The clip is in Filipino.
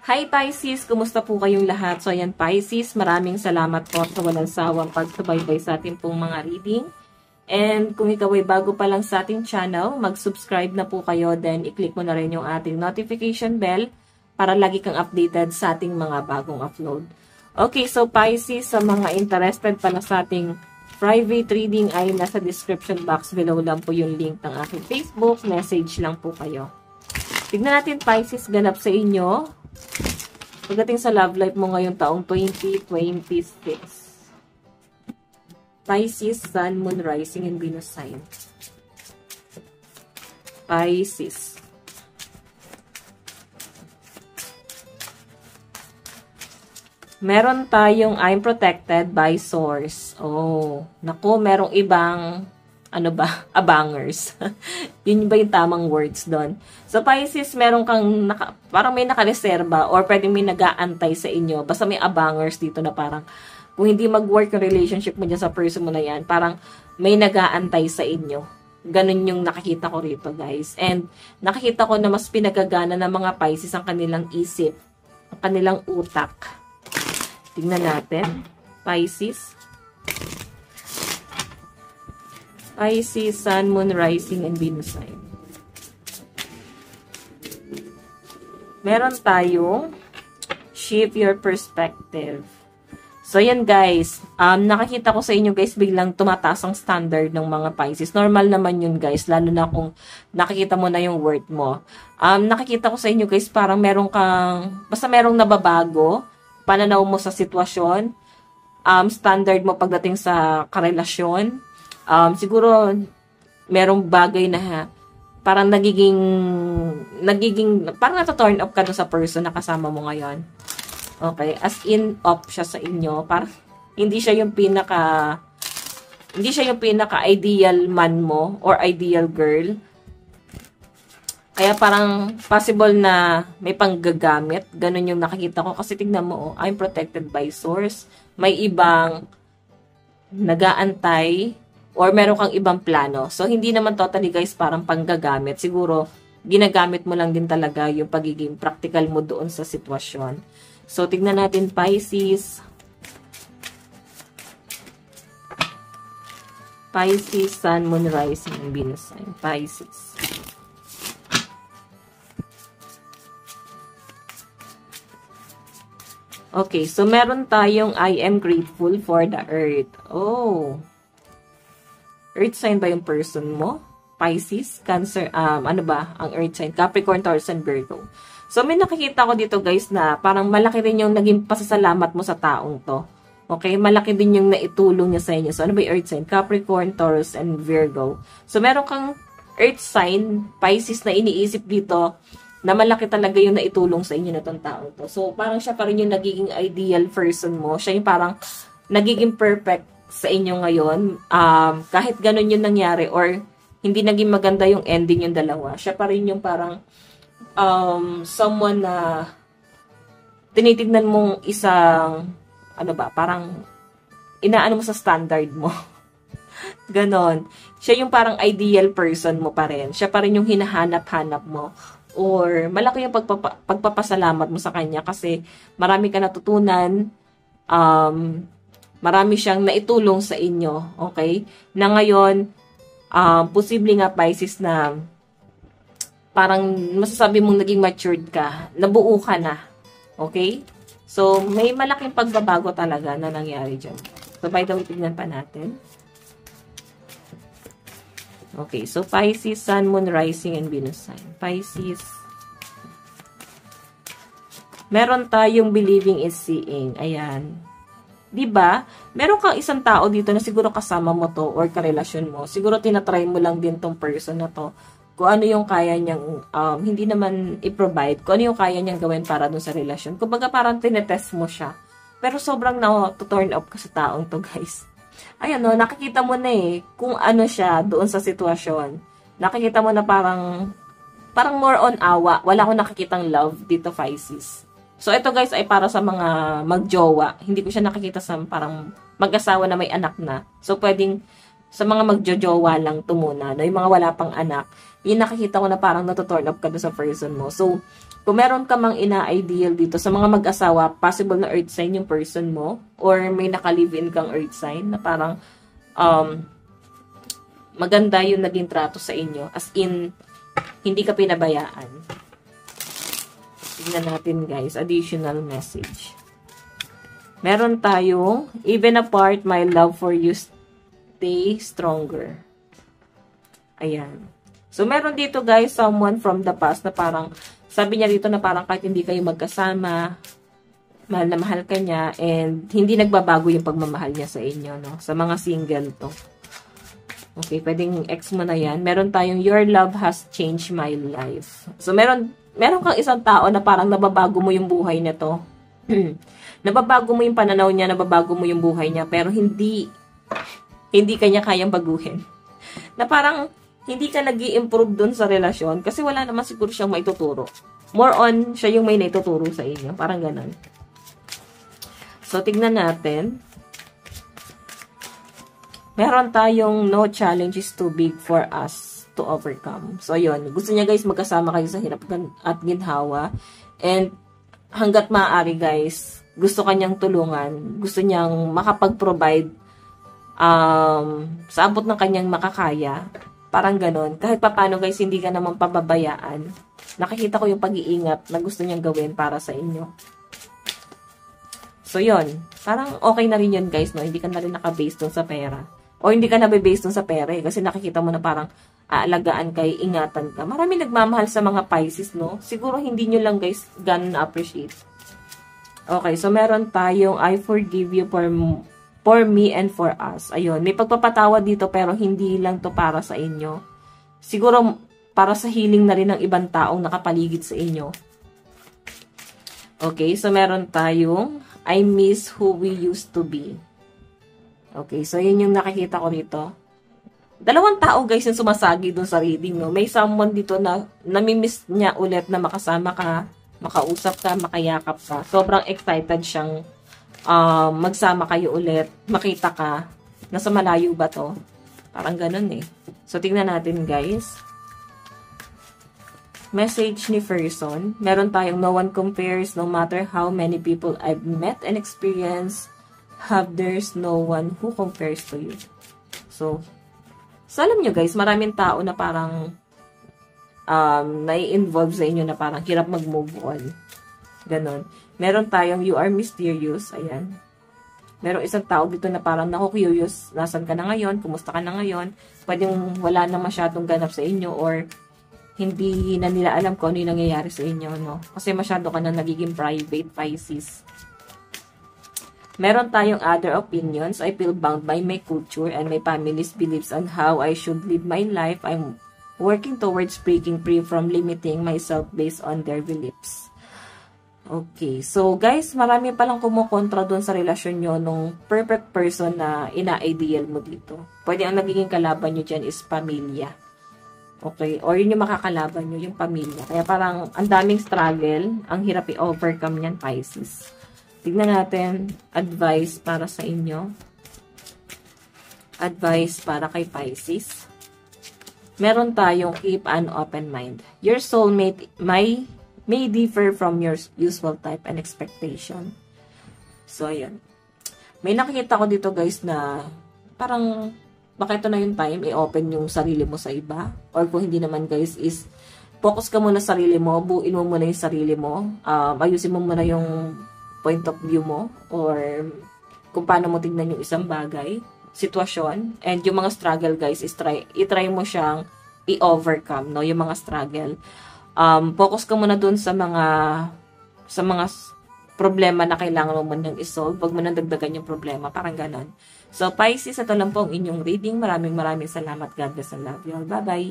Hi Pisces! Kumusta po kayong lahat? So ayan Pisces, maraming salamat po sa walang sawang pagsubaybay sa ating pong mga reading. And kung ikaw ay bago pa lang sa ating channel, mag-subscribe na po kayo, then i-click mo na rin yung ating notification bell para lagi kang updated sa ating mga bagong upload. Okay, so Pisces, sa mga interested pala sa ating private reading ay nasa description box below lang po yung link ng aking Facebook. Message lang po kayo. Tignan natin Pisces, ganap sa inyo pagdating sa love life mo ngayong taong 2026. Pisces, Sun, Moon, Rising, and Venus sign. Pisces. Meron tayong I'm protected by source. Oh, naku, merong ibang ano ba, abangers. Yun ba yung tamang words doon? So, Pisces, meron kang, parang may nakareserba or pwedeng may nag-aantay sa inyo. Basta may abangers dito na parang, kung hindi mag-work yung relationship mo dyan sa person mo na yan, parang may nag-aantay sa inyo. Ganun yung nakikita ko rito, guys. And, nakikita ko na mas pinagagana ng mga Pisces ang kanilang isip, ang kanilang utak. Tingnan natin. Pisces. Pisces, Sun, Moon, Rising, and Venus sign. Meron tayong shift your perspective. So, yan guys. Nakakita ko sa inyo guys, biglang tumataas ang standard ng mga Pisces. Normal naman yun guys, lalo na kung nakikita mo na yung worth mo. Nakikita ko sa inyo guys, parang meron kang, basta merong nababago, pananaw mo sa sitwasyon, standard mo pagdating sa karelasyon. Siguro, merong bagay na parang nagiging, parang nata-turn up ka sa person na kasama mo ngayon. Okay? As in, off siya sa inyo. Parang, hindi siya yung pinaka-ideal man mo or ideal girl. Kaya parang possible na may panggagamit. Ganun yung nakikita ko. Kasi tignan mo, I'm protected by source. May ibang nag-aantay or meron kang ibang plano. So, hindi naman totally guys parang panggagamit. Siguro, ginagamit mo lang din talaga yung pagiging practical mo doon sa sitwasyon. So, tignan natin Pisces. Pisces, Sun, Moon, Rising, and Venus sign. Pisces. Okay, so meron tayong I am grateful for the earth. Oh. Earth sign ba yung person mo? Pisces, Cancer, ano ba ang earth sign? Capricorn, Taurus, and Virgo. So, may nakikita ko dito guys na parang malaki rin yung naging pasasalamat mo sa taong to. Okay? Malaki din yung naitulong niya sa inyo. So, ano ba yung earth sign? Capricorn, Taurus, and Virgo. So, meron kang earth sign, Pisces, na iniisip dito na malaki talaga yung naitulong sa inyo na tong taong to. So, parang siya pa rin yung nagiging ideal person mo. Siya yung parang nagiging perfect sa inyo ngayon. Kahit ganun yung nangyari or hindi naging maganda yung ending yung dalawa. Siya pa rin yung parang someone na tinitignan mong isang ano ba, parang inaano mo sa standard mo. Ganon. Siya yung parang ideal person mo pa rin. Siya pa rin yung hinahanap-hanap mo. Or malaki yung pagpapasalamat mo sa kanya kasi marami ka natutunan, marami siyang naitulong sa inyo, okay? Na ngayon, posible nga Pisces na parang masasabi mong naging matured ka, nabuo ka na, okay? So, may malaking pagbabago talaga na nangyari dyan. So, by the way, tignan pa natin. Okay, so Pisces, Sun, Moon, Rising, and Venus sign. Pisces. Meron tayong believing is seeing. Ayan. Diba? Meron kang isang tao dito na siguro kasama mo to or karelasyon mo. Siguro tinatry mo lang din tong person na to. Kung ano yung kaya niyang, hindi naman i-provide. Kung ano yung kaya niyang gawin para dun sa relasyon. Kumbaga parang tinetest mo siya. Pero sobrang na-turn up ka sa taong to, guys. Ayan no, nakikita mo na kung ano siya doon sa sitwasyon. Nakikita mo na parang more on awa. Wala akong nakikitang love dito, Pisces. So, ito guys ay para sa mga magjowa. Hindi ko siya nakikita sa parang mag-asawa na may anak na. So, pwedeng sa mga magjojowa lang to muna, no? Yung mga wala pang anak, yung nakikita ko na parang natuturn up ka doon sa person mo. So, kung meron ka mang ina-ideal dito sa mga mag-asawa, possible na earth sign yung person mo, or may naka-live-in kang earth sign na parang maganda yung naging trato sa inyo. As in, hindi ka pinabayaan. Tingnan natin guys, additional message. Meron tayong, even apart, my love for you stay stronger. Ayan. So, meron dito guys, someone from the past na parang, sabi niya dito na parang kahit hindi kayo magkasama, mahal na mahal ka niya, and hindi nagbabago yung pagmamahal niya sa inyo, no? Sa mga single to. Okay, pwedeng ex mo na yan. Meron tayong, your love has changed my life. So, meron kang isang tao na parang nababago mo yung buhay niya to. Nababago mo yung pananaw niya, nababago mo yung buhay niya, pero hindi kanya kayang baguhin. Na parang, hindi ka nag-i-improve dun sa relasyon kasi wala naman siguro siyang maituturo. More on, siya yung may naituturo sa inyo. Parang ganun. So, tignan natin. Meron tayong no challenge is too big for us to overcome. So, yun. Gusto niya guys magkasama kayo sa hirap at ginhawa. And, hanggat maaari guys, gusto kanyang tulungan. Gusto niyang makapag-provide sa abot ng kanyang makakaya. Parang ganon. Kahit papano guys, hindi ka naman pababayaan. Nakikita ko yung pag-iingat na gusto niyang gawin para sa inyo. So, yun. Parang okay na rin yun guys, no? Hindi ka na rin naka-base dun sa pera. O hindi ka na-base dun sa pera eh. Kasi nakikita mo na parang aalagaan kay, ingatan ka. Marami nagmamahal sa mga Pisces, no? Siguro hindi nyo lang guys ganun na-appreciate. Okay, so meron tayong I forgive you for me and for us. Ayun, may pagpapatawad dito pero hindi lang to para sa inyo. Siguro para sa healing na rin ng ibang taong nakapaligid sa inyo. Okay, so meron tayong I miss who we used to be. Okay, so yun yung nakikita ko dito. Dalawang tao guys yung sumasagi dun sa reading, no? May someone dito na namimiss niya ulit na makasama ka, makausap ka, makayakap ka. Sobrang excited siyang magsama kayo ulit, makita ka. Nasa malayo ba to? Parang ganun eh. So, tingnan natin guys. Message ni person. Meron tayong no one compares, no matter how many people I've met and experienced, there's no one who compares to you. So alam nyo guys, maraming tao na parang nai-involve sa inyo na parang hirap mag-move on. Ganon. Meron tayong you are mysterious. Ayan. Merong isang tao dito na parang naku-curious. Nasaan ka na ngayon? Kumusta ka na ngayon? Pwedeng wala na masyadong ganap sa inyo or hindi na nila alam kung ano yung nangyayari sa inyo, no? Kasi masyado ka na nagiging private, Pisces. Meron tayong other opinions. I feel bound by my culture and my family's beliefs on how I should live my life. I'm working towards breaking free from limiting myself based on their beliefs. Okay. So, guys, marami palang kumukontra dun sa relasyon nyo nung perfect person na ina-ideal mo dito. Pwede ang nagiging kalaban nyo dyan is pamilya. Okay? Or yun yung makakalaban nyo, yung pamilya. Kaya parang ang daming struggle, ang hirap i-overcome yan, Pisces. Tignan natin, advice para sa inyo. Advice para kay Pisces. Meron tayong keep an open mind. Your soulmate may differ from your usual type and expectation. So, ayan. May nakikita ko dito guys na parang baka ito na yung time, i-open yung sarili mo sa iba. Or kung hindi naman guys, is focus ka muna sa sarili mo, buuin mo muna yung sarili mo, ayusin mo muna yung point of view mo, or kung paano mo tignan yung isang bagay, sitwasyon, and yung mga struggle guys, is i-try mo siyang i-overcome, no? Yung mga struggle. Focus ka muna dun sa mga problema na kailangan mo munang isolve. Huwag mo nang dagdagan yung problema. Parang ganon. So, Pisces, ito lang po ang inyong reading. Maraming salamat. God bless and love you all. Bye-bye!